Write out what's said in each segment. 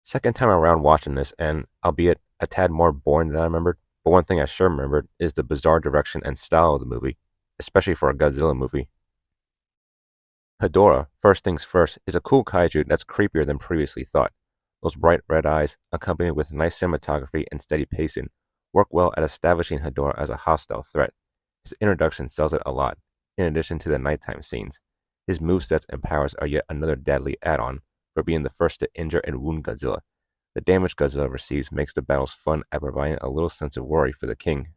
Second time around watching this, and albeit a tad more boring than I remembered, but one thing I sure remembered is the bizarre direction and style of the movie, especially for a Godzilla movie. Hedorah, first things first, is a cool kaiju that's creepier than previously thought. Those bright red eyes, accompanied with nice cinematography and steady pacing, work well at establishing Hedorah as a hostile threat. His introduction sells it a lot, in addition to the nighttime scenes. His movesets and powers are yet another deadly add-on for being the first to injure and wound Godzilla. The damage Godzilla receives makes the battles fun at providing a little sense of worry for the king.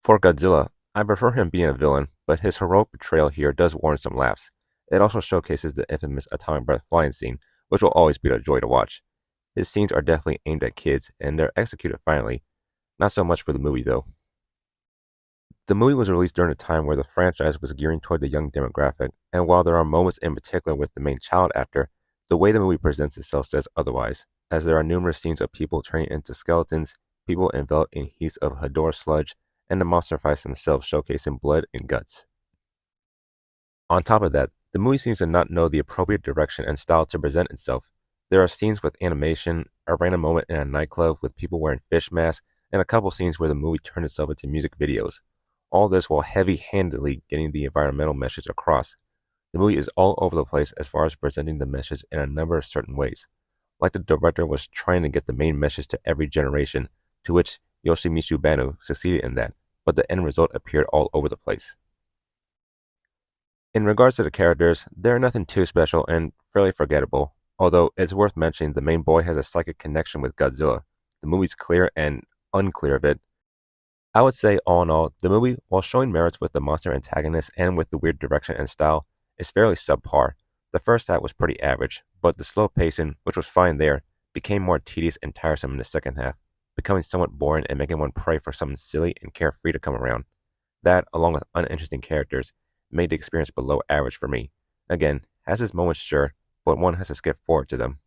For Godzilla, I prefer him being a villain, but his heroic portrayal here does warrant some laughs. It also showcases the infamous atomic breath flying scene, which will always be a joy to watch. His scenes are definitely aimed at kids, and they're executed finely. Not so much for the movie, though. The movie was released during a time where the franchise was gearing toward the young demographic, and while there are moments in particular with the main child actor, the way the movie presents itself says otherwise, as there are numerous scenes of people turning into skeletons, people enveloped in heaps of Hedorah sludge, and the monster fights themselves showcasing blood and guts. On top of that, the movie seems to not know the appropriate direction and style to present itself. There are scenes with animation, a random moment in a nightclub with people wearing fish masks, and a couple scenes where the movie turned itself into music videos. All this while heavy-handedly getting the environmental message across. The movie is all over the place as far as presenting the message in a number of certain ways. Like the director was trying to get the main message to every generation, to which Yoshimitsu Banu succeeded in that, but the end result appeared all over the place. In regards to the characters, they're nothing too special and fairly forgettable, although it's worth mentioning the main boy has a psychic connection with Godzilla. The movie's clear and unclear of it. I would say, all in all, the movie, while showing merits with the monster antagonist and with the weird direction and style, is fairly subpar. The first half was pretty average, but the slow pacing, which was fine there, became more tedious and tiresome in the second half, becoming somewhat boring and making one pray for something silly and carefree to come around. That, along with uninteresting characters, made the experience below average for me. Again, has its moments sure, but one has to skip forward to them.